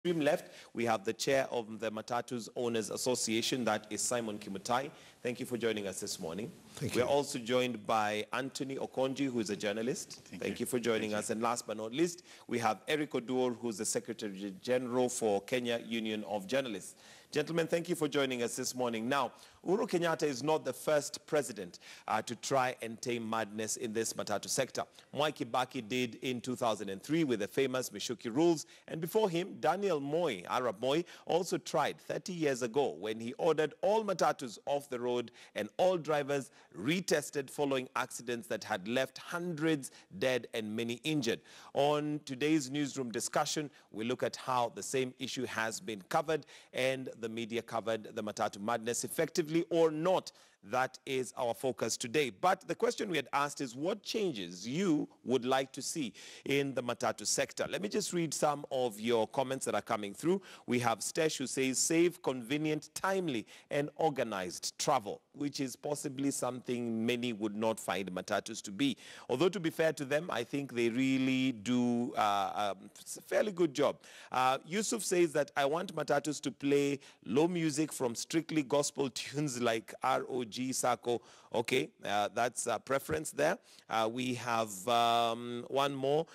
extreme left, we have the chair of the Matatu's Owners Association, that is Simon Kimutai. Thank you for joining us this morning. Thank you. We're also joined by Anthony Okonji, who is a journalist. Thank you for joining us. And last but not least, we have Eric Oduor, who's the Secretary General for Kenya Union of Journalists. Gentlemen, thank you for joining us this morning. Now, Uhuru Kenyatta is not the first president to try and tame madness in this Matatu sector. Mwai Kibaki did in 2003 with the famous Mishuki rules. And before him, Daniel Moi, Arab Moi, also tried 30 years ago when he ordered all Matatus off the road and all drivers retested following accidents that had left hundreds dead and many injured. On today's newsroom discussion, we look at how the same issue has been covered and the media covered the Matatu madness effectively or not. That is our focus today. But the question we had asked is what changes you would like to see in the Matatu sector. Let me just read some of your comments that are coming through. We have Stesh who says safe, convenient, timely and organized travel, which is possibly something many would not find Matatus to be. Although to be fair to them, I think they really do a fairly good job. Yusuf says that I want Matatus to play low music from strictly gospel tunes like ROG Sako. Okay, that's a preference there. We have one more.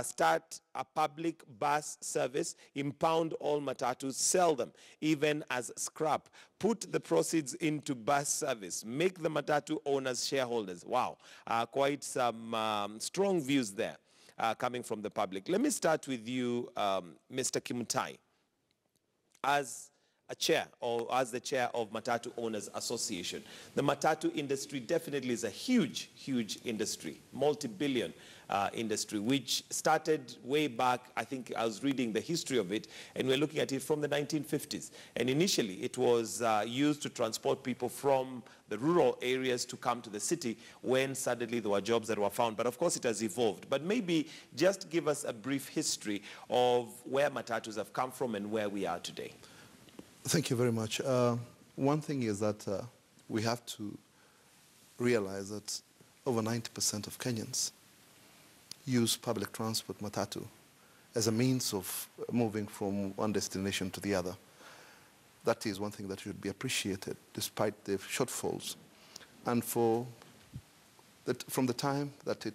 Start a public bus service, impound all Matatus, sell them even as scrap. Put the proceeds into bus service. Make the Matatu owners shareholders. Wow, quite some strong views there coming from the public. Let me start with you, Mr. Kimutai. As a chair, or as the chair of Matatu Owners Association, the Matatu industry definitely is a huge, huge industry, multi-billion industry, which started way back. I think I was reading the history of it, and we're looking at it from the 1950s. And initially, it was used to transport people from the rural areas to come to the city when suddenly there were jobs that were found. But of course, it has evolved. But maybe just give us a brief history of where Matatus have come from and where we are today. Thank you very much. One thing is that we have to realize that over 90% of Kenyans use public transport, Matatu, as a means of moving from one destination to the other. That is one thing that should be appreciated despite the shortfalls. And from the time that it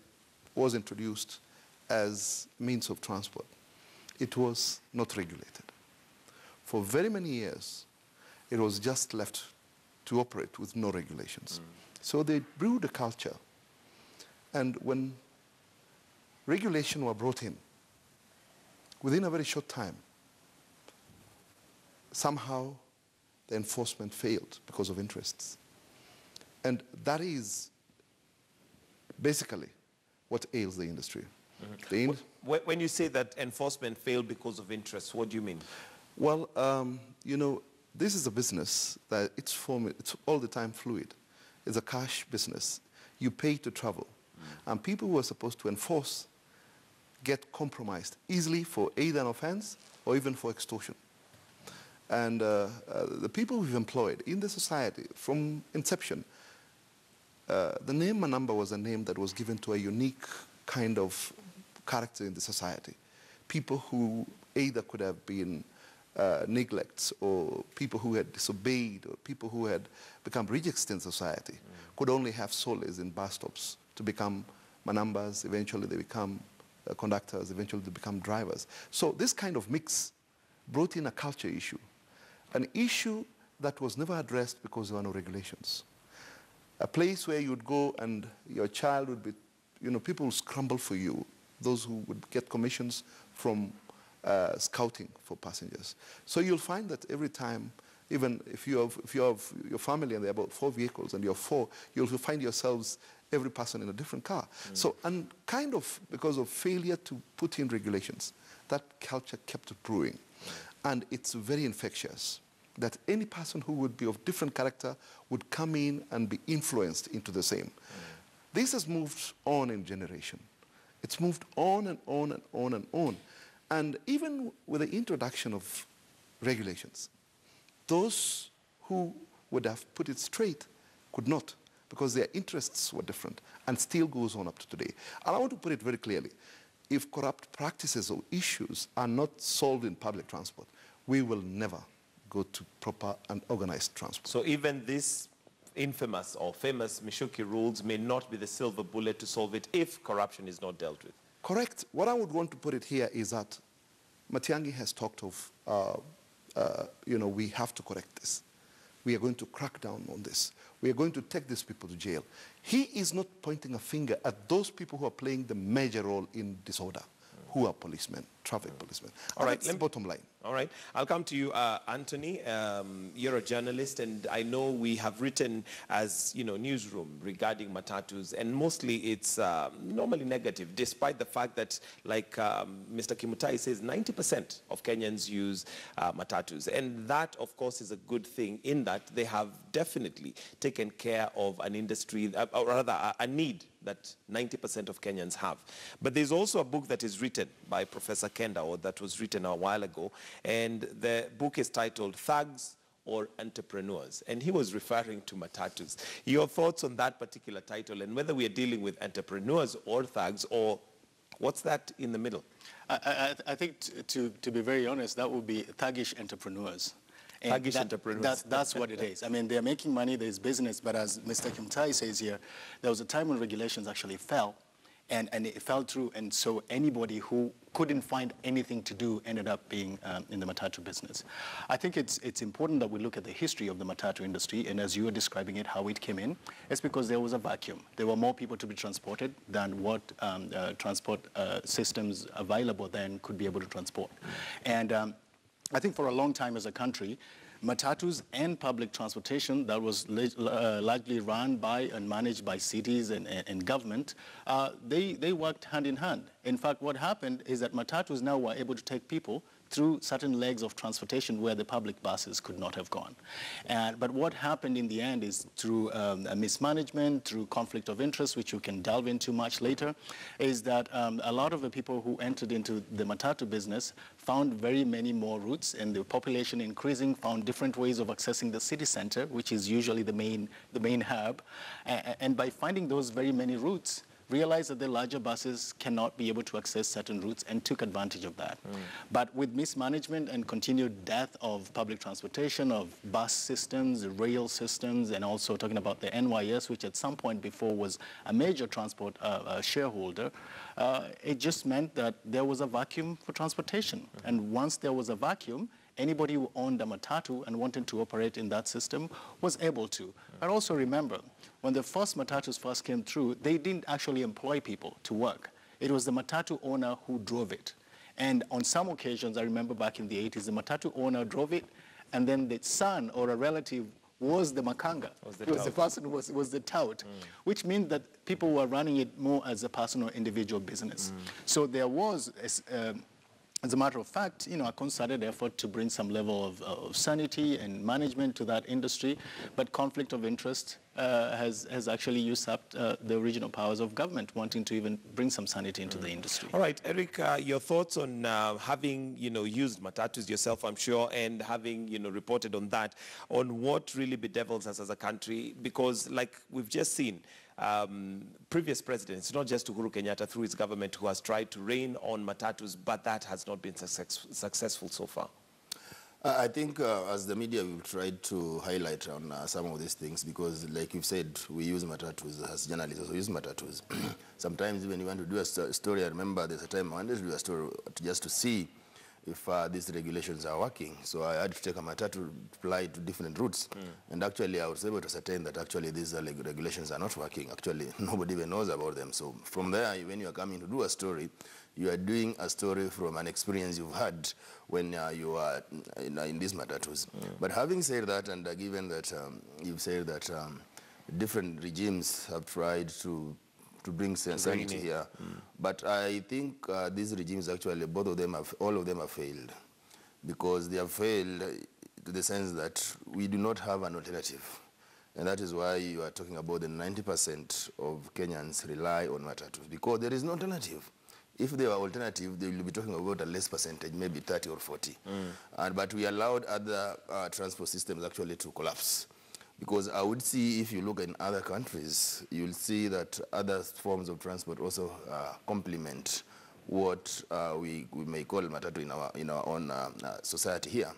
was introduced as means of transport, it was not regulated. For very many years, it was just left to operate with no regulations. So they brewed a culture. And when regulation were brought in, within a very short time, somehow the enforcement failed because of interests. And that is basically what ails the industry. When you say that enforcement failed because of interests, what do you mean? Well, you know, this is a business that it's all the time fluid. It's a cash business. You pay to travel. And people who are supposed to enforce get compromised easily for either an offense or even for extortion. And the people we've employed in the society from inception, the name Manamba was a name that was given to a unique kind of character in the society. People who either could have been neglects or people who had disobeyed or people who had become rejects in society could only have solace in bus stops to become manambas. Eventually they become conductors, eventually they become drivers. So this kind of mix brought in a culture issue, an issue that was never addressed because there were no regulations. A place where you'd go and your child would be, you know, people would scramble for you, those who would get commissions from scouting for passengers. So you'll find that every time, even if you have your family and there are about 4 vehicles and you're 4, you'll find yourselves, every person in a different car. So, and kind of because of failure to put in regulations, that culture kept brewing. And it's very infectious that any person who would be of different character would come in and be influenced into the same. This has moved on in generation. It's moved on and on and on and on. And even with the introduction of regulations, those who would have put it straight could not, because their interests were different, and still goes on up to today. And I want to put it very clearly. if corrupt practices or issues are not solved in public transport, we will never go to proper and organized transport. So even this infamous or famous Mishuki rules may not be the silver bullet to solve it if corruption is not dealt with. Correct. What I would want to put it here is that Matiang'i has talked of, we have to correct this. We are going to crack down on this. We are going to take these people to jail. He is not pointing a finger at those people who are playing the major role in disorder, who are policemen, traffic policemen. All right, that's the bottom line. All right. I'll come to you, Anthony. You're a journalist, and I know we have written as, newsroom regarding Matatus, and mostly it's normally negative, despite the fact that, like Mr. Kimutai says, 90% of Kenyans use Matatus. And that, of course, is a good thing in that they have definitely taken care of an industry, or rather a need that 90% of Kenyans have. But there's also a book that is written by Professor Kenda, or that was written a while ago, and the book is titled Thugs or Entrepreneurs, and he was referring to Matatus. Your thoughts on that particular title, and whether we are dealing with entrepreneurs or thugs, or what's that in the middle? I think, to be very honest, that would be thuggish entrepreneurs. Thuggish entrepreneurs. That's what it is. I mean, they're making money, there's business, but as Mr. Kimtai says here, there was a time when regulations actually fell, and it fell through, and so anybody who couldn't find anything to do ended up being in the Matatu business. I think it's important that we look at the history of the Matatu industry, and as you were describing it, how it came in, it's because there was a vacuum. There were more people to be transported than what transport systems available then could be able to transport. And I think for a long time as a country, Matatus and public transportation that was largely run by and managed by cities and government, they worked hand in hand. In fact, what happened is that Matatus now were able to take people through certain legs of transportation where the public buses could not have gone. But what happened in the end is through a mismanagement, through conflict of interest, which we can delve into much later, is that a lot of the people who entered into the Matatu business found very many more routes, and the population increasing found different ways of accessing the city center, which is usually the main hub. And by finding those very many routes, realized that the larger buses cannot be able to access certain routes and took advantage of that. But with mismanagement and continued death of public transportation, of bus systems, rail systems, and also talking about the NYS, which at some point before was a major transport shareholder, it just meant that there was a vacuum for transportation. And once there was a vacuum, anybody who owned a Matatu and wanted to operate in that system was able to. But also remember, when the first Matatus first came through, they didn't actually employ people to work. It was the Matatu owner who drove it. And on some occasions, I remember back in the 80s, the Matatu owner drove it, and then the son or a relative was the makanga. The person was the tout, which means that people were running it more as a personal individual business. So there was, as a matter of fact, a concerted effort to bring some level of sanity and management to that industry, but conflict of interest has actually usurped the original powers of government, wanting to even bring some sanity into the industry. All right, Eric, your thoughts on having, used Matatus yourself, I'm sure, and having, reported on that, on what really bedevils us as a country, because like we've just seen, previous presidents, not just Uhuru Kenyatta through his government, who has tried to rein on Matatus, but that has not been successful so far. I think as the media, we've tried to highlight on some of these things because, like you've said, we use Matatus as journalists, also use Matatus. Sometimes when you want to do a story, I remember there's a time I wanted to do a story just to see if these regulations are working. So I had to take a Matatu to fly to different routes. And actually, I was able to ascertain that actually these regulations are not working. Actually, nobody even knows about them. So from there, when you are coming to do a story, you are doing a story from an experience you've had when you are in these Matatus. But having said that, and given that you've said that different regimes have tried to bring sanity here, but I think these regimes actually, all of them have failed, because they have failed to the sense that we do not have an alternative. And that is why you are talking about the 90% of Kenyans rely on Matatus, because there is no alternative. If they were alternative, they will be talking about a less percentage, maybe 30 or 40. But we allowed other transport systems actually to collapse. Because I would see, if you look in other countries, you'll see that other forms of transport also complement what we may call Matatu in our own society here.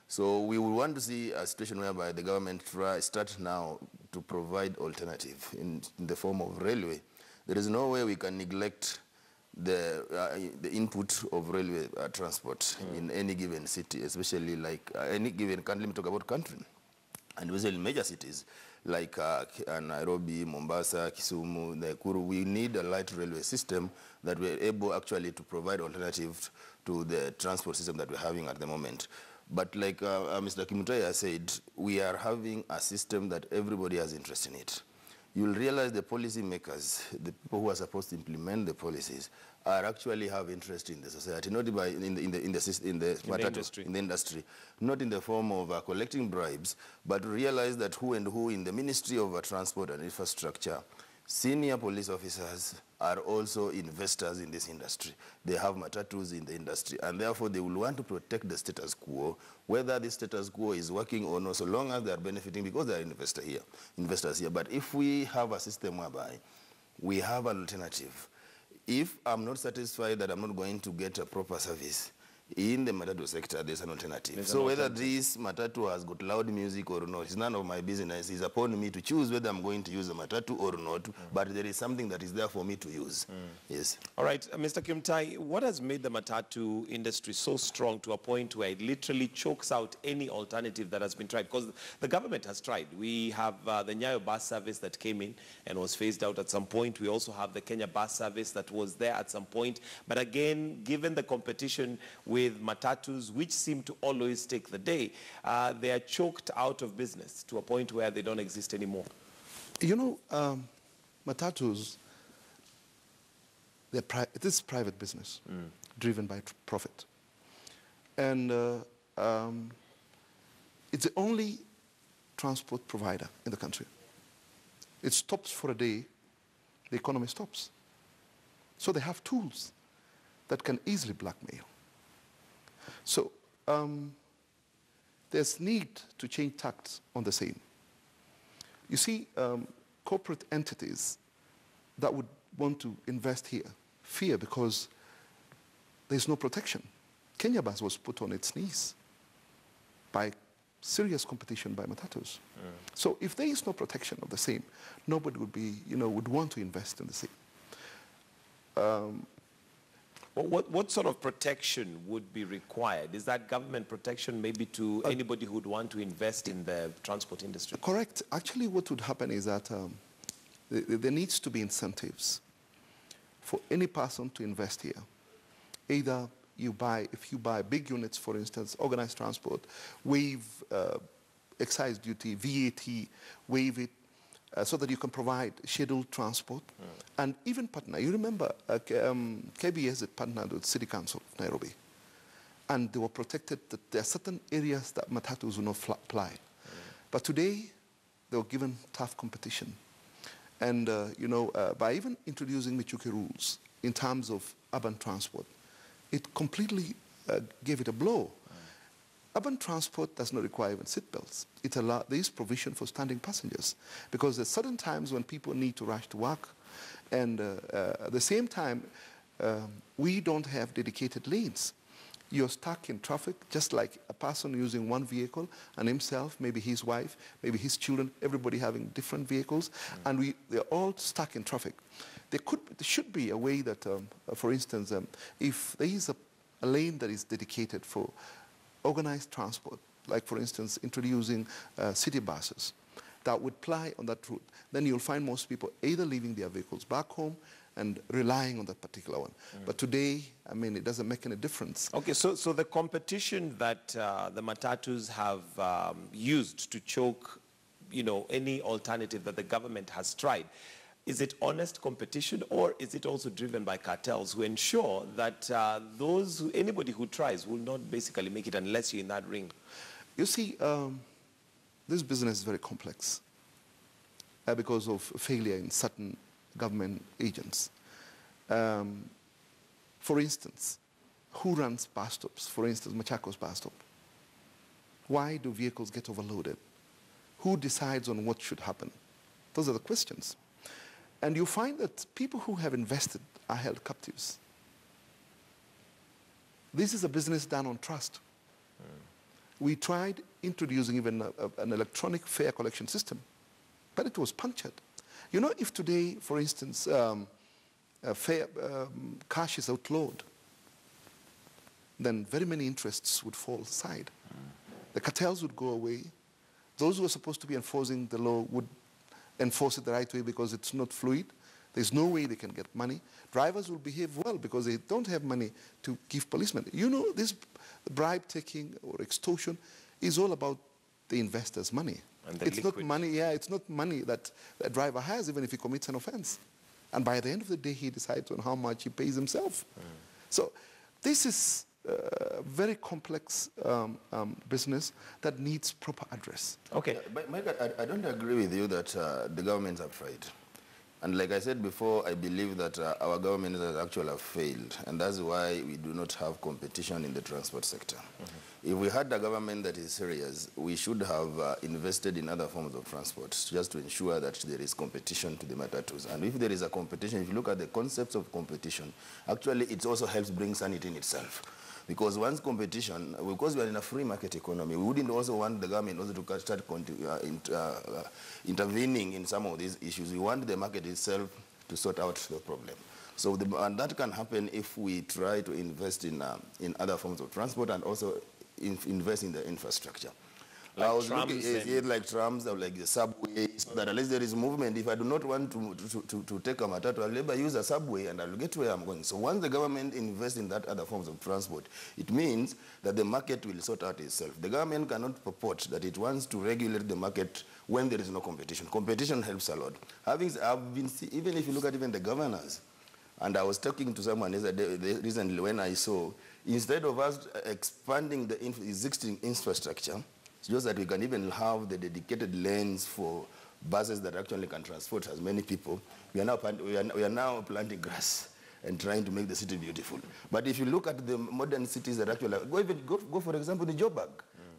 So we will want to see a situation whereby the government start now to provide alternative in the form of railway. There is no way we can neglect the input of railway transport in any given city, especially like any given country. Let me talk about country. And especially in major cities like Nairobi, Mombasa, Kisumu, Nakuru, we need a light railway system that we're able actually to provide alternative to the transport system that we're having at the moment. But like Mr. Kimutai has said, we are having a system that everybody has interest in it. You'll realize the policy makers, the people who are supposed to implement the policies, are actually have interest in the society, not by in the industry, not in the form of collecting bribes, but realize that who in the Ministry of Transport and Infrastructure, senior police officers are also investors in this industry. They have matatus in the industry, and therefore they will want to protect the status quo, whether the status quo is working or not, so long as they are benefiting because they are investors here. But if we have a system whereby we have an alternative, if I'm not satisfied that I'm not going to get a proper service in the Matatu sector, there's an alternative. So whether this Matatu has got loud music or not, it's none of my business. It's upon me to choose whether I'm going to use the Matatu or not, but there is something that is there for me to use. Yes. All right, Mr. Kimutai, what has made the Matatu industry so strong to a point where it literally chokes out any alternative that has been tried? Because the government has tried. We have the Nyayo bus service that came in and was phased out at some point. We also have the Kenya bus service that was there at some point. But again, given the competition with Matatus, which seem to always take the day, they are choked out of business to a point where they don't exist anymore. You know, Matatus, it is private business, driven by profit. And it's the only transport provider in the country. It stops for a day, the economy stops. So they have tools that can easily blackmail. So there's need to change tact on the same. You see, corporate entities that would want to invest here fear because there's no protection. Kenya Bus was put on its knees by serious competition by Matatus. So if there is no protection of the same, nobody would be, would want to invest in the same. What sort of protection would be required? Is that government protection maybe to anybody who would want to invest in the transport industry? Correct. Actually, what would happen is that there needs to be incentives for any person to invest here. Either if you buy big units, for instance, organized transport, waive excise duty, VAT, waive it, so that you can provide scheduled transport. And even partner, you remember KBS had partnered with City Council of Nairobi. And they were protected that there are certain areas that Matatus will not fly. But today, they were given tough competition. And, by even introducing Michuki rules in terms of urban transport, it completely gave it a blow. Urban transport does not require even seatbelts. There is provision for standing passengers because there's certain times when people need to rush to work, and at the same time, we don't have dedicated lanes. You're stuck in traffic, just like a person using one vehicle and himself, maybe his wife, maybe his children, everybody having different vehicles, and they're all stuck in traffic. There should be a way that, for instance, if there is a lane that is dedicated for organized transport, like for instance introducing city buses that would ply on that route, then you'll find most people either leaving their vehicles back home and relying on that particular one. But today, I mean, it doesn't make any difference. Okay, so the competition that the Matatus have used to choke, any alternative that the government has tried, is it honest competition, or is it also driven by cartels who ensure that anybody who tries will not basically make it unless you're in that ring? You see, this business is very complex because of failure in certain government agents. For instance, who runs bus stops? For instance, Machakos bus stop. Why do vehicles get overloaded? Who decides on what should happen? Those are the questions. And you find that people who have invested are held captives. This is a business done on trust. We tried introducing even an electronic fare collection system, but it was punctured. You know, if today, for instance, cash is outlawed, then very many interests would fall aside. The cartels would go away. Those who are supposed to be enforcing the law would enforce it the right way because it's not fluid. There's no way they can get money. Drivers will behave well because they don't have money to give policemen. You know, this bribe taking or extortion is all about the investor's money. And the it's liquid. not money, yeah, it's not money that a driver has even if he commits an offense. And by the end of the day, he decides on how much he pays himself. So this is a very complex business that needs proper address. Okay. Yeah, but Mike, I don't agree with you that the governments have failed. And like I said before, I believe that our government has actually failed, and that's why we do not have competition in the transport sector. If we had a government that is serious, we should have invested in other forms of transport just to ensure that there is competition to the Matatus. And if there is a competition, if you look at the concepts of competition, actually it also helps bring sanity in itself. Because once competition, because we are in a free market economy, we wouldn't also want the government also to start intervening in some of these issues. We want the market itself to sort out the problem. So, and that can happen if we try to invest in other forms of transport and also invest in the infrastructure. Like I was trams looking at like trams or like the subway, so that at least there is movement. If I do not want to take a Matatu, I'll never use a subway and I'll get where I'm going. So once the government invests in that other forms of transport, it means that the market will sort out itself. The government cannot purport that it wants to regulate the market when there is no competition. Competition helps a lot. Even if you look at even the governors, and I was talking to someone recently when I saw, instead of us expanding the existing infrastructure, just that we can even have the dedicated lanes for buses that actually can transport as many people, we are now planting grass and trying to make the city beautiful. But if you look at the modern cities that actually, go for example, the Joburg.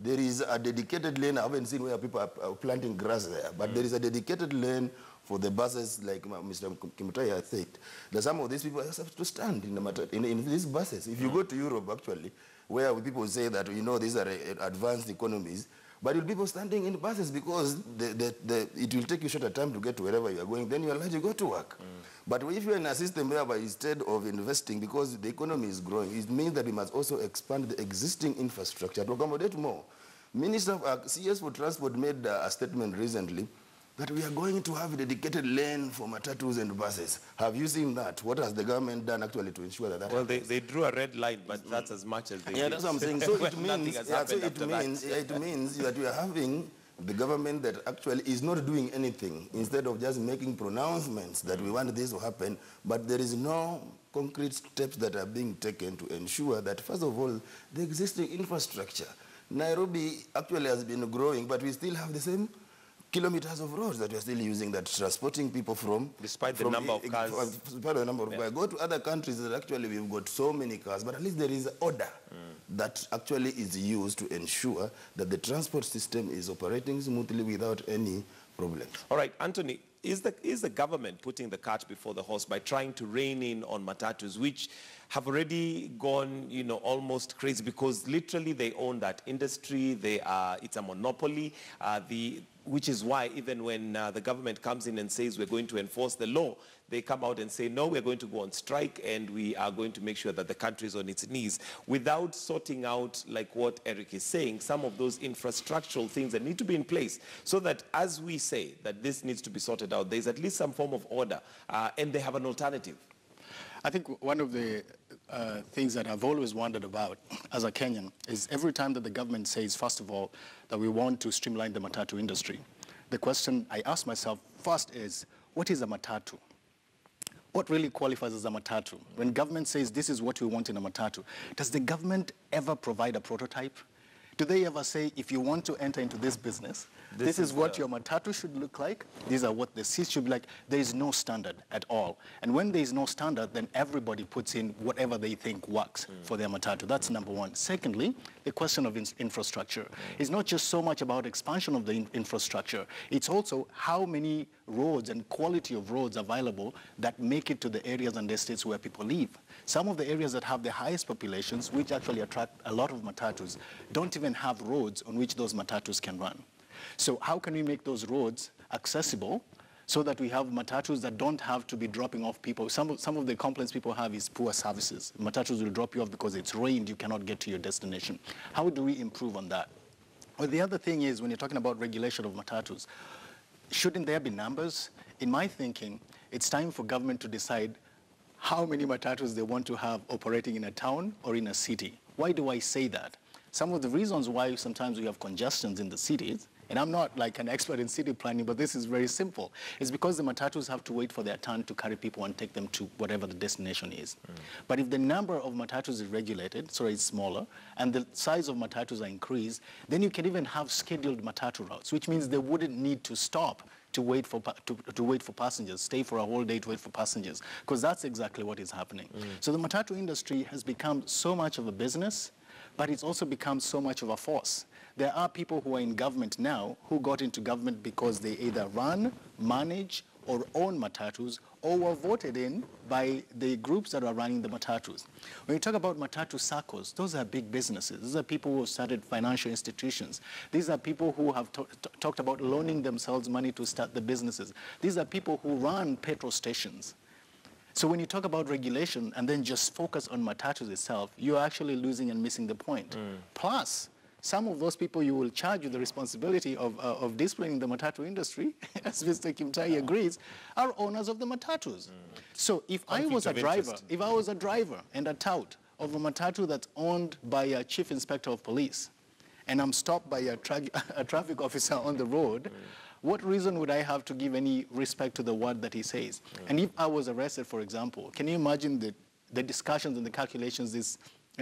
There is a dedicated lane. I haven't seen where people are planting grass there, but there is a dedicated lane for the buses, like Mr. Kimutai said. That some of these people have to stand in these buses. If you go to Europe, actually, where people say that, you know, these are advanced economies, but you'll people standing in buses because it will take you shorter time to get to wherever you are going, then you are allowed to go to work. But if you're in a system whereby instead of investing, because the economy is growing, it means that we must also expand the existing infrastructure to accommodate more. Minister of CS for Transport made a statement recently that we are going to have a dedicated lane for Matatus and buses. Have you seen that? What has the government done actually to ensure that Well, happens? they drew a red line, but that's as much as they did. Yeah, that's what I'm saying. So it means, it means that we are having the government that actually is not doing anything, instead of just making pronouncements that we want this to happen, but there is no concrete steps that are being taken to ensure that, first of all, the existing infrastructure. Nairobi actually has been growing, but we still have the same kilometers of roads that we're still using, that transporting people from... Despite the number of cars. Despite the number of cars. Go to other countries that actually we've got so many cars, but at least there is order that actually is used to ensure that the transport system is operating smoothly without any problems. All right, Anthony, is the government putting the cart before the horse by trying to rein in on Matatus, which have already gone, you know, almost crazy because literally they own that industry. It's a monopoly. Which is why even when the government comes in and says we're going to enforce the law, they come out and say, no, we're going to go on strike and we are going to make sure that the country is on its knees without sorting out, like what Eric is saying, some of those infrastructural things that need to be in place so that as we say that this needs to be sorted out, there's at least some form of order and they have an alternative. I think one of the things that I've always wondered about as a Kenyan is every time that the government says, first of all, that we want to streamline the Matatu industry, the question I ask myself first is, what is a Matatu? What really qualifies as a Matatu? When government says this is what we want in a Matatu, does the government ever provide a prototype? Do they ever say, if you want to enter into this business, this is what your Matatu should look like, these are what the seats should be like? There is no standard at all. And when there is no standard, then everybody puts in whatever they think works for their Matatu. That's number one. Secondly, the question of infrastructure. It's not just so much about expansion of the infrastructure. It's also how many roads and quality of roads available that make it to the areas and estates where people live. Some of the areas that have the highest populations, which actually attract a lot of Matatus, don't even have roads on which those Matatus can run. So how can we make those roads accessible so that we have Matatus that don't have to be dropping off people? Some of the complaints people have is poor services. Matatus will drop you off because it's rained, you cannot get to your destination. How do we improve on that? Well, the other thing is, when you're talking about regulation of Matatus, shouldn't there be numbers? In my thinking, it's time for government to decide how many Matatus they want to have operating in a town or in a city. Why do I say that? Some of the reasons why sometimes we have congestions in the cities, and I'm not like an expert in city planning, but this is very simple, is because the Matatus have to wait for their turn to carry people and take them to whatever the destination is. But if the number of Matatus is regulated, so it's smaller, and the size of Matatus are increased, then you can even have scheduled Matatu routes, which means they wouldn't need to stop to wait for passengers, stay for a whole day to wait for passengers, because that's exactly what is happening. So the Matatu industry has become so much of a business, but it's also become so much of a force. There are people who are in government now who got into government because they either run, manage, or own Matatus, or were voted in by the groups that are running the Matatus. When you talk about Matatu circles, those are big businesses. These are people who have started financial institutions. These are people who have talked about loaning themselves money to start the businesses. These are people who run petrol stations. So when you talk about regulation and then just focus on Matatus itself, you're actually losing and missing the point. Plus, some of those people you will charge with the responsibility of disciplining the Matatu industry, as Mr. Kimtai agrees, are owners of the Matatus. So if I was a driver and a tout of a Matatu that's owned by a chief inspector of police, and I'm stopped by a traffic officer on the road, what reason would I have to give any respect to the word that he says? And if I was arrested, for example, can you imagine the discussions and the calculations this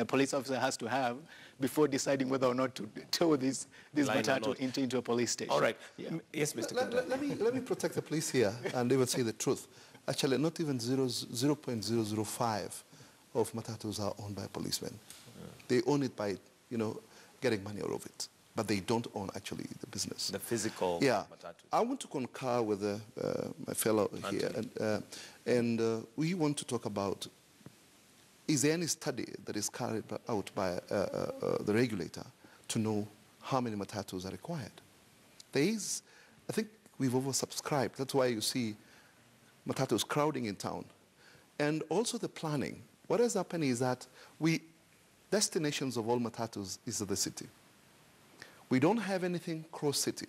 police officer has to have before deciding whether or not to tow this Matatu into a police station? All right. Yeah. Yes, Mr. Let me protect the police here and even say the truth. Actually, not even 0.005 of Matatus are owned by policemen. They own it by, getting money out of it. But they don't own, actually, the business. The physical Matatu. I want to concur with my fellow here. And we want to talk about, is there any study that is carried out by the regulator to know how many Matatus are required? There is. I think we've oversubscribed. That's why you see Matatus crowding in town. And also the planning. What has happened is that destinations of all Matatus is the city. We don't have anything cross-city.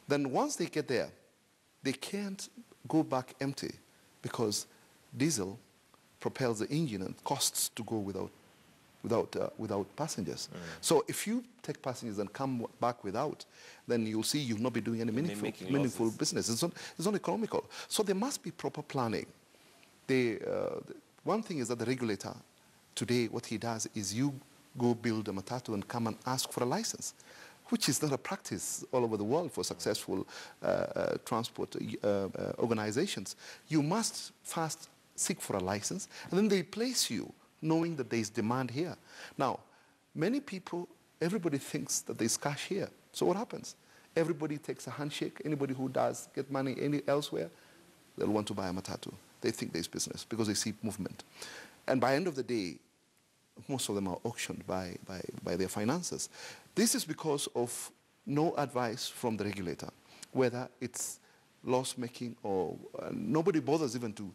Then once they get there, they can't go back empty because diesel propels the engine and costs to go without passengers. So if you take passengers and come back without, then you'll see you'll not be doing any meaningful business. It's not economical. So there must be proper planning. One thing is that the regulator today, what he does is you go build a Matatu and come and ask for a license, which is not a practice all over the world for successful transport organizations. You must first seek for a license, and then they place you knowing that there is demand here. Now, many people, everybody thinks that there's cash here. So what happens? Everybody takes a handshake. Anybody who does get money elsewhere, they'll want to buy a Matatu. They think there's business because they see movement. And by the end of the day, most of them are auctioned by their finances. This is because of no advice from the regulator, whether it's loss-making or nobody bothers even to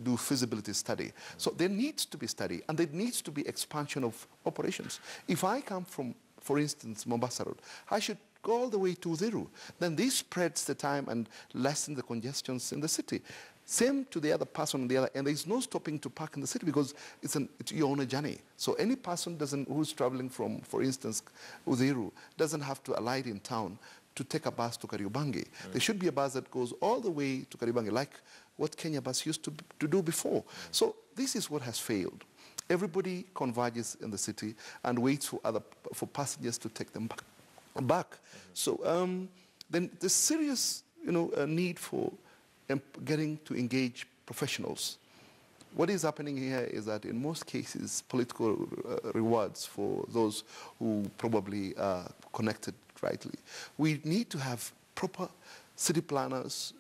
do feasibility study. So there needs to be study, and there needs to be expansion of operations. If I come from, for instance, Mombasa Road, I should go all the way to Ziru. Then this spreads the time and lessens the congestions in the city. Same to the other person on the other end. There's no stopping to park in the city because you're on a journey. So any person who's traveling from, for instance, Uziru, doesn't have to alight in town to take a bus to Kariobangi. There should be a bus that goes all the way to Kariobangi, like what Kenya Bus used to do before. So this is what has failed. Everybody converges in the city and waits for passengers to take them back. So then there's serious, need for getting to engage professionals. What is happening here is that in most cases, political rewards for those who probably are connected rightly. We need to have proper city planners,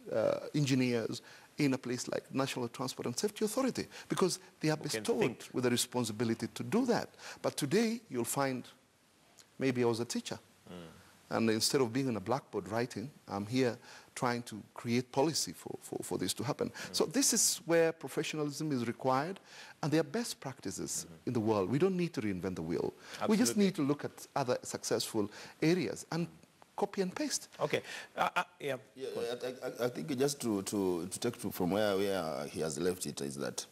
engineers in a place like National Transport and Safety Authority, because they are bestowed with a responsibility to do that. But today, you'll find, maybe I was a teacher, and instead of being on a blackboard writing, I'm here trying to create policy for this to happen. So this is where professionalism is required, and there are best practices in the world. We don't need to reinvent the wheel. Absolutely. We just need to look at other successful areas and copy and paste. Okay. Yeah. I think just to take from where he has left it is that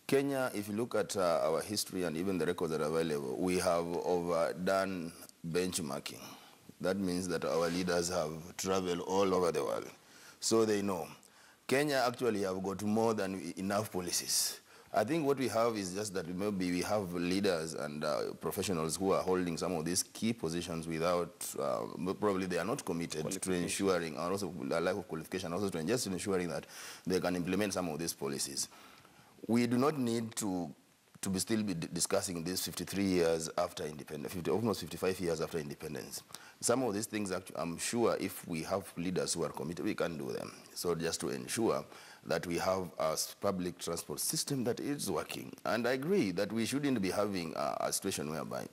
Kenya, if you look at our history and even the records that are available, we have overdone benchmarking. That means that our leaders have traveled all over the world. So they know. Kenya actually have got more than enough policies. I think what we have is just that maybe we have leaders and professionals who are holding some of these key positions without, probably they are not committed to ensuring, and also a lack of qualification, also to just ensuring that they can implement some of these policies. We do not need to still be discussing this 53 years after independence, almost 55 years after independence. Some of these things, I'm sure if we have leaders who are committed, we can do them. So just to ensure that we have a public transport system that is working. And I agree that we shouldn't be having a situation whereby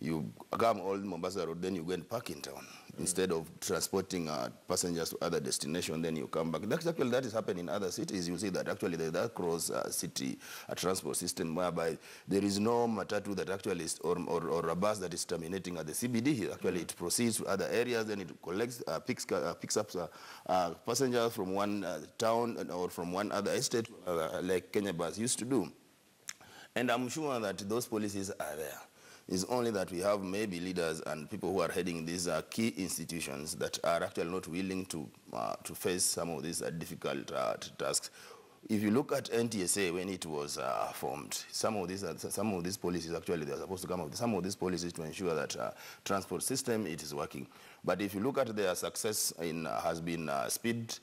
you come all Mombasa Road, then you go and park in town. Instead of transporting passengers to other destinations, then you come back. That is happening in other cities. You'll see that actually that cross-city transport system whereby there is no Matatu that actually is, or a bus that is terminating at the CBD. Actually, it proceeds to other areas, then it collects, picks up passengers from one town or from one other estate, like Kenya Bus used to do. And I'm sure that those policies are there. It's only that we have maybe leaders and people who are heading these key institutions that are actually not willing to face some of these difficult tasks. If you look at NTSA when it was formed, some of these policies actually they are supposed to come up with some of these policies to ensure that transport system it is working. But if you look at their success has been speed,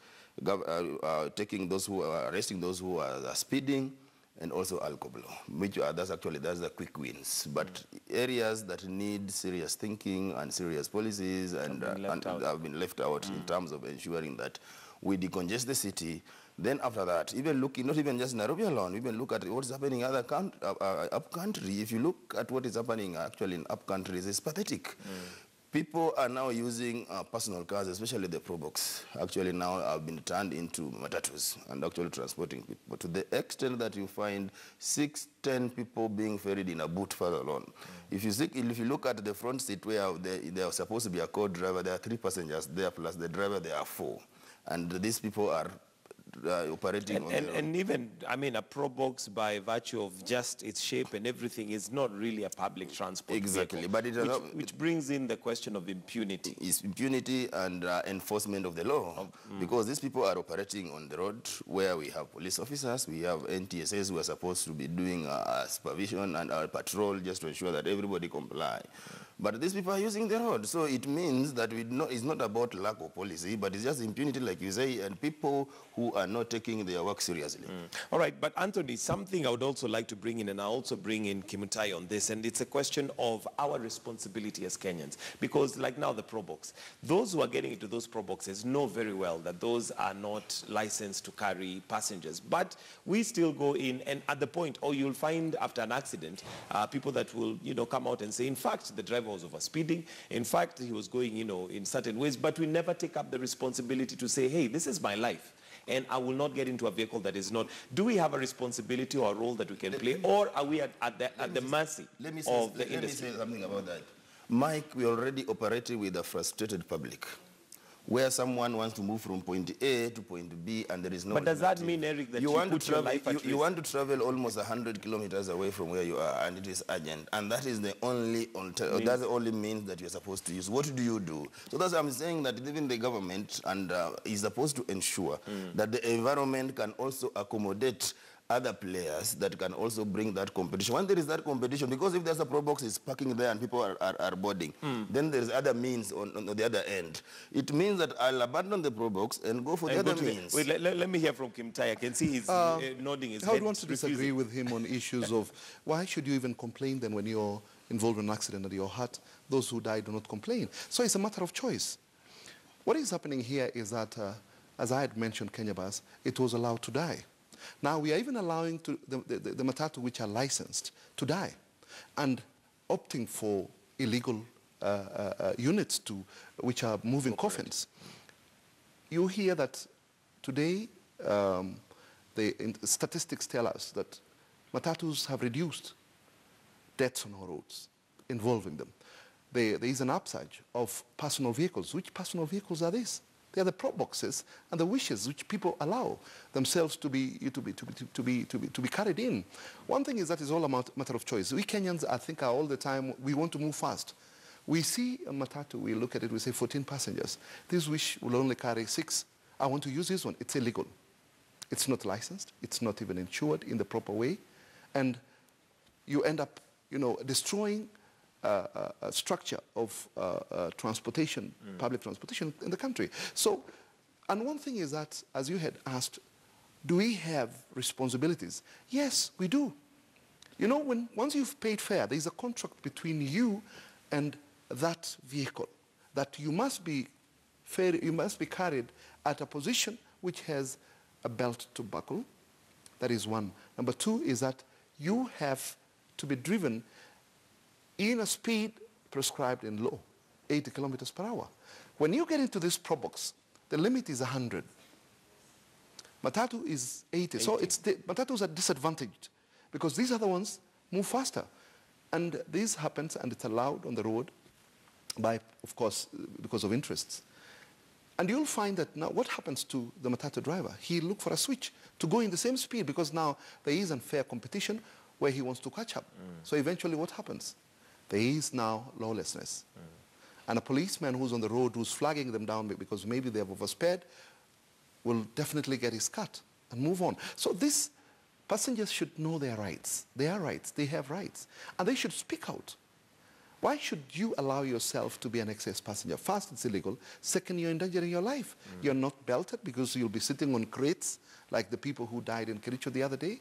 taking those who are arresting those who are speeding, and also alcohol, which that's the quick wins. But areas that need serious thinking and serious policies and have been left out in terms of ensuring that we decongest the city. Then after that, even looking, not even just Nairobi alone, even look at what's happening in other up country. If you look at what is happening actually in up countries, it's pathetic. People are now using personal cars, especially the Probox, actually now have been turned into Matatus and actually transporting people to the extent that you find 6-10 people being ferried in a boot further along. If you look at the front seat where there are supposed to be a co-driver, there are 3 passengers there plus the driver, there are 4. And these people are operating on their own. And even, I mean, a Probox by virtue of just its shape and everything is not really a public transport Exactly, vehicle, but which brings in the question of impunity. It's impunity and enforcement of the law, because these people are operating on the road where we have police officers, we have NTSAs who are supposed to be doing supervision and patrol just to ensure that everybody comply. But these people are using the road, so it means that it's not about lack of policy, but it's just impunity, like you say, and people who are not taking their work seriously. All right, but Anthony, something I would also like to bring in, and I also bring in Kimutai on this, and it's a question of our responsibility as Kenyans. Because like now the Probox, those who are getting into those Proboxes know very well that those are not licensed to carry passengers. But we still go in, and at the point, or you'll find after an accident, people that will, come out and say, in fact, the driver was over speeding. In fact, he was going, in certain ways, but we never take up the responsibility to say, hey, this is my life, and I will not get into a vehicle that is not. Do we have a responsibility or a role that we can play, or are we at the mercy of the industry? Let me say something about that. Mike, we already operated with a frustrated public, where someone wants to move from point A to point B and there is no... But does that mean, Eric, that you put your life at risk? You want to travel almost 100 kilometers away from where you are, and it is urgent. And that is the only means that you're supposed to use. What do you do? So that's why I'm saying that even the government is supposed to ensure that the environment can also accommodate other players that can also bring that competition. When there is that competition, because if there's a Pro Box is parking there and people are boarding, then there's other means on the other end. It means that I'll abandon the Pro Box and go for the other means. Wait, let me hear from Kim Tai. I can see he's nodding his head. I would want to disagree with him on issues of why should you even complain then when you're involved in an accident and you're hurt? Those who die do not complain. So it's a matter of choice. What is happening here is that, as I had mentioned, Kenya Bus, it was allowed to die. Now we are even allowing the Matatu which are licensed to die and opting for illegal units which are moving coffins. You hear that today the statistics tell us that Matatus have reduced deaths on our roads involving them. There is an upsurge of personal vehicles. Which personal vehicles are these? They are the Pro Boxes and the wishes which people allow themselves to be carried in. One thing is that it's all a matter of choice. We Kenyans, I think, are all the time, we want to move fast. We see a Matatu, we look at it, we say 14 passengers. This wish will only carry 6. I want to use this one. It's illegal. It's not licensed. It's not even insured in the proper way. And you end up, destroying a structure of transportation, public transportation in the country. So, and one thing is that, as you had asked, do we have responsibilities? Yes, we do. Once you've paid fare, there is a contract between you and that vehicle that you must be carried at a position which has a belt to buckle. That is one. Number two is that you have to be driven in a speed prescribed in law, 80 kilometers per hour. When you get into this Pro Box, the limit is 100. Matatu is 80. So Matatus are disadvantaged because these other ones move faster. And this happens and it's allowed on the road by, of course, because of interests. And you'll find that now what happens to the Matatu driver? He'll look for a switch to go in the same speed because now there is unfair competition where he wants to catch up. So eventually what happens? There is now lawlessness. And a policeman who's on the road who's flagging them down because maybe they have oversped will definitely get his cut and move on. So this, passengers should know their rights. They are rights. They have rights. And they should speak out. Why should you allow yourself to be an excess passenger? First, it's illegal. Second, you're endangering your life. You're not belted because you'll be sitting on crates like the people who died in Kericho the other day.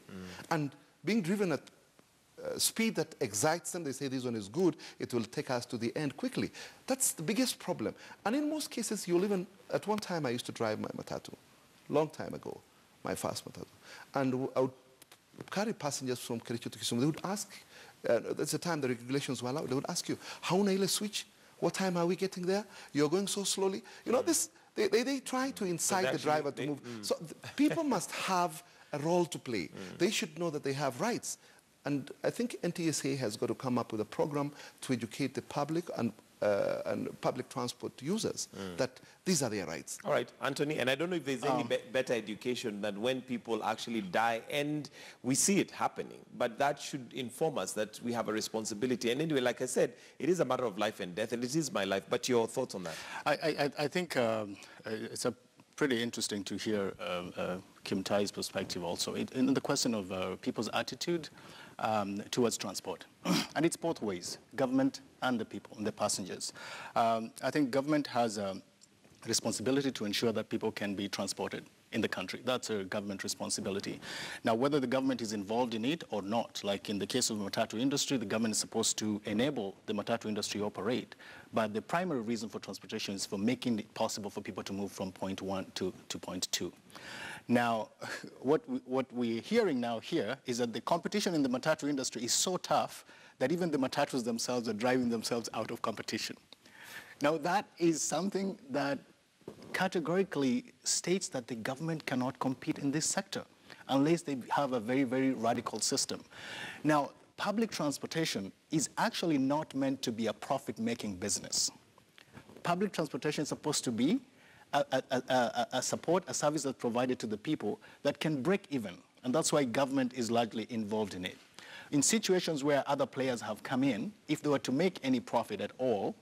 And being driven at speed that excites them, they say this one is good, it will take us to the end quickly. That's the biggest problem. And in most cases, you'll even, at one time I used to drive my Matatu, long time ago, my fast Matatu. And I would carry passengers from Kericho to Kisumu. They would ask, that's the time the regulations were allowed, they would ask you, how nail switch? What time are we getting there? You're going so slowly. This, they try to incite the driver to move. So people must have a role to play. They should know that they have rights. And I think NTSA has got to come up with a program to educate the public and public transport users that these are their rights. All right, Anthony, and I don't know if there's any better education than when people actually die, and we see it happening, but that should inform us that we have a responsibility. And anyway, like I said, it is a matter of life and death, and it is my life, but your thoughts on that? I think it's pretty interesting to hear Kim Tai's perspective also. In the question of people's attitude towards transport. And it's both ways, government and the people, and the passengers. I think government has a responsibility to ensure that people can be transported in the country. That's a government responsibility. Now, whether the government is involved in it or not, like in the case of the Matatu industry, the government is supposed to enable the Matatu industry operate. But the primary reason for transportation is for making it possible for people to move from point 1 to point 2. Now, what we're hearing now here is that the competition in the Matatu industry is so tough that even the Matatus themselves are driving themselves out of competition. Now, that is something that categorically states that the government cannot compete in this sector unless they have a very, very radical system. Now, public transportation is actually not meant to be a profit-making business. Public transportation is supposed to be a service that's provided to the people that can break even. And that's why government is largely involved in it. In situations where other players have come in, if they were to make any profit at all,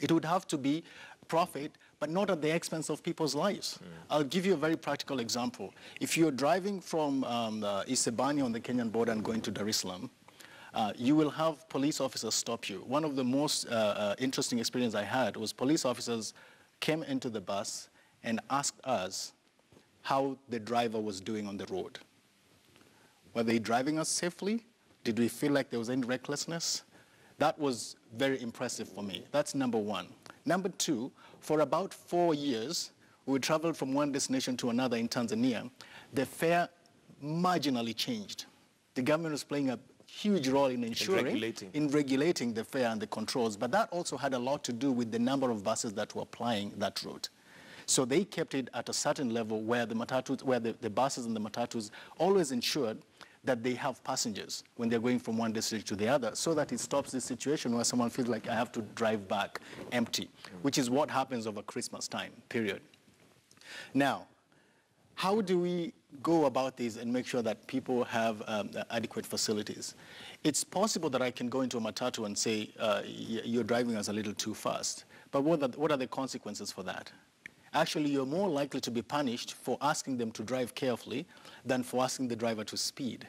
it would have to be profit, but not at the expense of people's lives. I'll give you a very practical example. If you're driving from Isebani on the Kenyan border and going to Dar es Salaam, you will have police officers stop you. One of the most interesting experience I had was police officers came into the bus and asked us how the driver was doing on the road. Were they driving us safely? Did we feel like there was any recklessness? That was very impressive for me. That's number one. Number two, for about 4 years, we traveled from one destination to another in Tanzania. The fare marginally changed. The government was playing a huge role in regulating the fare and the controls, but that also had a lot to do with the number of buses that were applying that route. So they kept it at a certain level where the matatus, where the buses and the matatus always ensured that they have passengers when they're going from one district to the other, so that it stops the situation where someone feels like I have to drive back empty, which is what happens over Christmas time, period. Now, how do we go about this and make sure that people have adequate facilities? It's possible that I can go into a matatu and say, you're driving us a little too fast. But what are the consequences for that? Actually, you're more likely to be punished for asking them to drive carefully than for asking the driver to speed.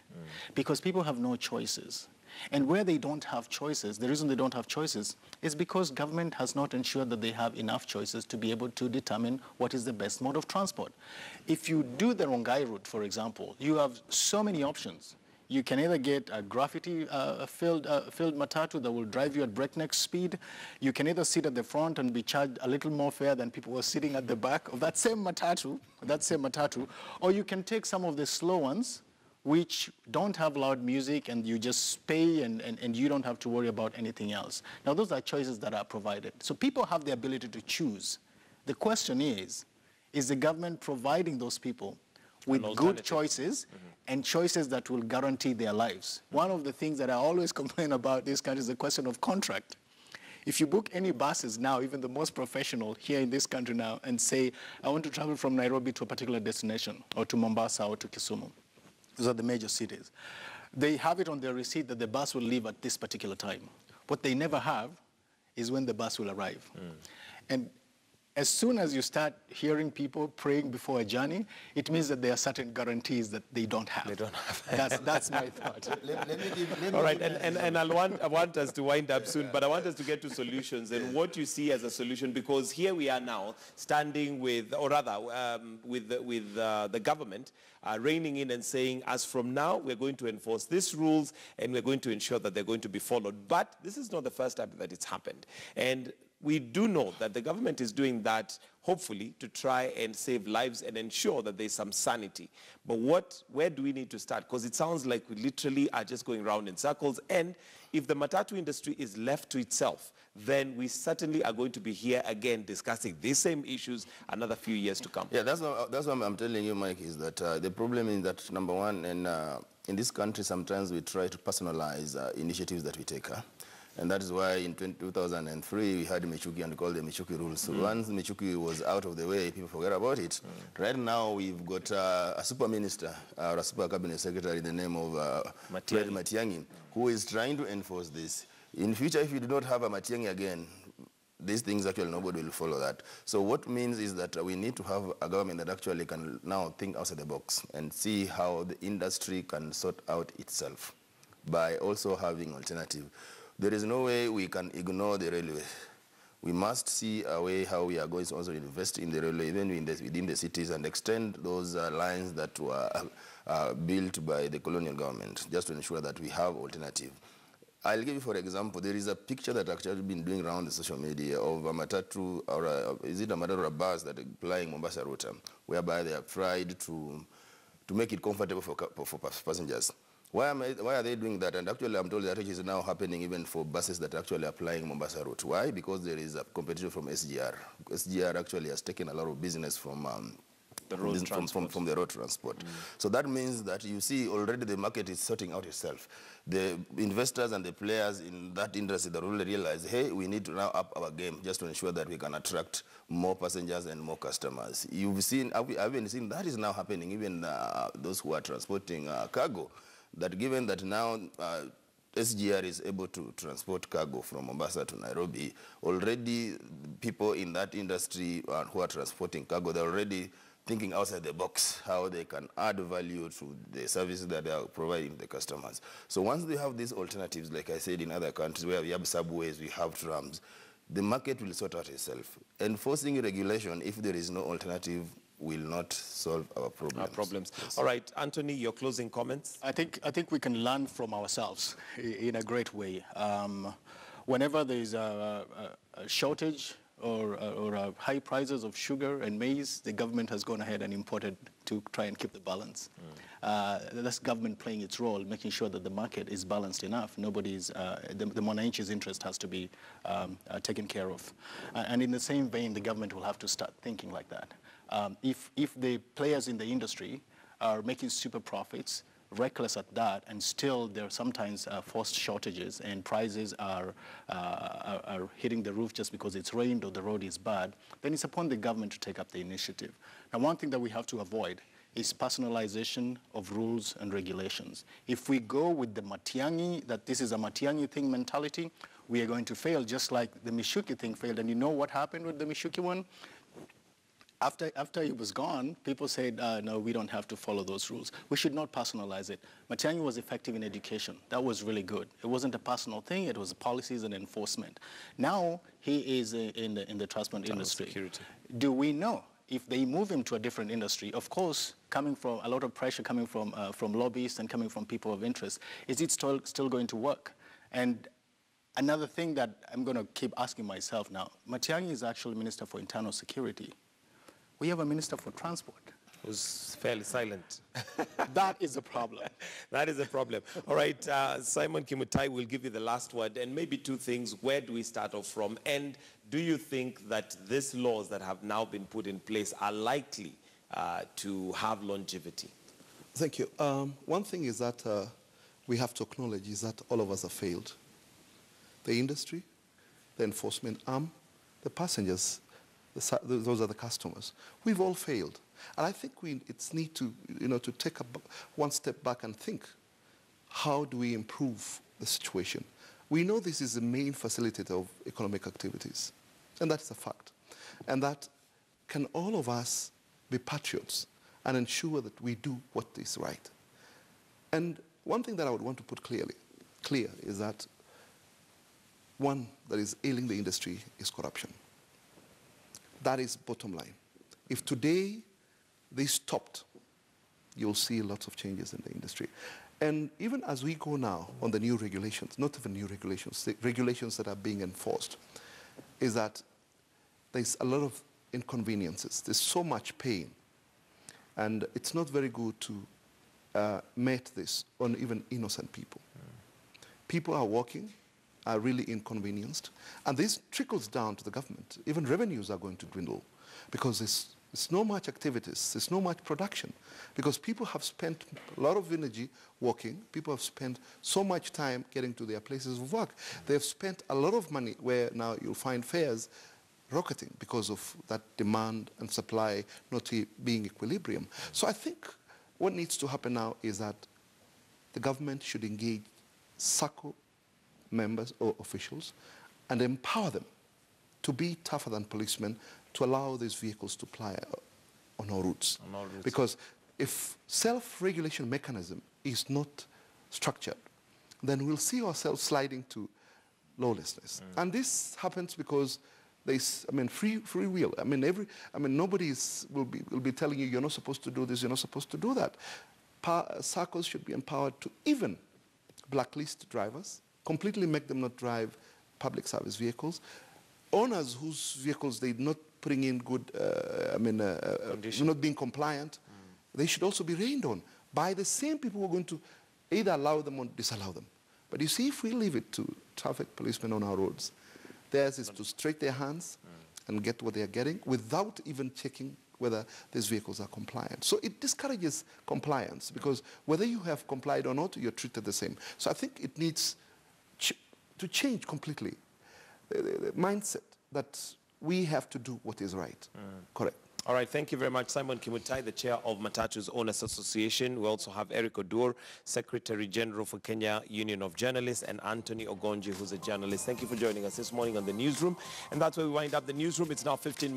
Because people have no choices. And where they don't have choices, the reason they don't have choices is because government has not ensured that they have enough choices to be able to determine what is the best mode of transport. If you do the Rongai route, for example, you have so many options. You can either get a graffiti-filled matatu that will drive you at breakneck speed. You can either sit at the front and be charged a little more fare than people who are sitting at the back of that same matatu, or you can take some of the slow ones, which don't have loud music, and you just pay and you don't have to worry about anything else. Now, those are choices that are provided. So people have the ability to choose. The question is the government providing those people with good choices and choices that will guarantee their lives? One of the things that I always complain about this country is the question of contract. If you book any buses now, even the most professional here in this country now, and say, I want to travel from Nairobi to a particular destination, or to Mombasa or to Kisumu, those are the major cities. They have it on their receipt that the bus will leave at this particular time. What they never have is when the bus will arrive. And as soon as you start hearing people praying before a journey, it means that there are certain guarantees that they don't have. They don't have. That's my thought. All right, and I want us to wind up soon, but I want us to get to solutions and what you see as a solution, because here we are now standing with, or rather, with the government reining in and saying, as from now, we're going to enforce these rules and we're going to ensure that they're going to be followed. But this is not the first time that it's happened. And we do know that the government is doing that, hopefully, to try and save lives and ensure that there's some sanity. But where do we need to start? Because it sounds like we literally are just going round in circles. And if the matatu industry is left to itself, then we certainly are going to be here again discussing these same issues another few years to come. Yeah, that's what I'm telling you, Mike, is that the problem is that, number one, in this country, sometimes we try to personalize initiatives that we take. And that is why in 2003 we had Michuki and called the Michuki rules. So once Michuki was out of the way, people forget about it. Right now we've got a super minister, or a super cabinet secretary in the name of Fred Matiang'i, who is trying to enforce this. In future, if you do not have a Matiang'i again, these things actually nobody will follow that. So what means is that we need to have a government that actually can now think outside the box and see how the industry can sort out itself by also having alternative. There is no way we can ignore the railway. We must see a way how we are going to also invest in the railway, even within the cities, and extend those lines that were built by the colonial government, just to ensure that we have alternative. I'll give you, for example, there is a picture that actually been doing around the social media of a matatu, or is it a matatu or a bus that is plying Mombasa Road, whereby they have tried to make it comfortable for passengers. Why are they doing that? And actually, I'm told that it is now happening even for buses that actually are applying Mombasa Road. Why? Because there is a competition from SGR. SGR actually has taken a lot of business from the road transport. So that means that you see already the market is sorting out itself. The investors and the players in that industry that really realize, hey, we need to now up our game just to ensure that we can attract more passengers and more customers. You've seen, I've even seen that is now happening, even those who are transporting cargo. That given that now SGR is able to transport cargo from Mombasa to Nairobi, already people in that industry who are transporting cargo, they're already thinking outside the box, how they can add value to the services that they are providing to the customers. So once we have these alternatives, like I said, in other countries where we have subways, we have trams, the market will sort out itself. Enforcing regulation, if there is no alternative, will not solve our problems. Yes. All right, Anthony, your closing comments? I think we can learn from ourselves in a great way. Whenever there is a shortage or high prices of sugar and maize, the government has gone ahead and imported to try and keep the balance. That's government playing its role, making sure that the market is balanced enough. Nobody's, the Mwananchi's interest has to be taken care of. And in the same vein, the government will have to start thinking like that. If the players in the industry are making super profits, reckless at that, and still there are sometimes forced shortages and prices are hitting the roof just because it's rained or the road is bad, then it's upon the government to take up the initiative. Now, one thing that we have to avoid is personalization of rules and regulations. If we go with the Matiang'i, that this is a Matiang'i thing mentality, we are going to fail just like the Mishuki thing failed. And you know what happened with the Mishuki one? After it was gone, people said, no, we don't have to follow those rules. We should not personalize it. Matiang'i was effective in education. That was really good. It wasn't a personal thing. It was policies and enforcement. Now he is in the transport industry. Security. Do we know if they move him to a different industry, of course, coming from a lot of pressure coming from lobbyists and coming from people of interest, is it still going to work? And another thing that I'm going to keep asking myself now, Matiang'i is actually Minister for Internal Security. We have a Minister for Transport. Who's fairly silent. That is a problem. That is a problem. All right, Simon Kimutai will give you the last word, and maybe two things. Where do we start off from? And do you think that these laws that have now been put in place are likely to have longevity? Thank you. One thing is that we have to acknowledge is that all of us have failed. The industry, the enforcement arm, the passengers, those are the customers. We've all failed. And I think it's need to, to take one step back and think, how do we improve the situation? We know this is the main facilitator of economic activities, and that's a fact. And that can all of us be patriots and ensure that we do what is right. And one thing that I would want to put clear is that one that is ailing the industry is corruption. That is bottom line. If today they stopped, you'll see lots of changes in the industry. And even as we go now on the new regulations, not even new regulations, the regulations that are being enforced, is that there's a lot of inconveniences. There's so much pain. And it's not very good to mete this on even innocent people. People are working, are really inconvenienced. And this trickles down to the government. Even revenues are going to dwindle because there's no much activities, there's no much production. Because people have spent a lot of energy working, people have spent so much time getting to their places of work. They've spent a lot of money where now you'll find fares rocketing because of that demand and supply not being equilibrium. So I think what needs to happen now is that the government should engage SACCO members or officials and empower them to be tougher than policemen to allow these vehicles to ply on our routes. Because if self-regulation mechanism is not structured, then we'll see ourselves sliding to lawlessness. And this happens because there's, free will. Nobody will be telling you you're not supposed to do this, you're not supposed to do that. SACCOs should be empowered to even blacklist drivers, completely make them not drive public service vehicles. Owners whose vehicles they're not putting in good, not being compliant, they should also be reined on by the same people who are going to either allow them or disallow them. But you see, if we leave it to traffic policemen on our roads, theirs is to straight their hands and get what they are getting without even checking whether these vehicles are compliant. So it discourages compliance because whether you have complied or not, you're treated the same. So I think it needs to change completely the mindset that we have to do what is right. Correct. All right, thank you very much, Simon Kimutai, the chair of Matatu's Owners Association. We also have Eric Odur, Secretary General for Kenya Union of Journalists, and Anthony Ogonji, who's a journalist. Thank you for joining us this morning on the newsroom. And that's where we wind up the newsroom. It's now 15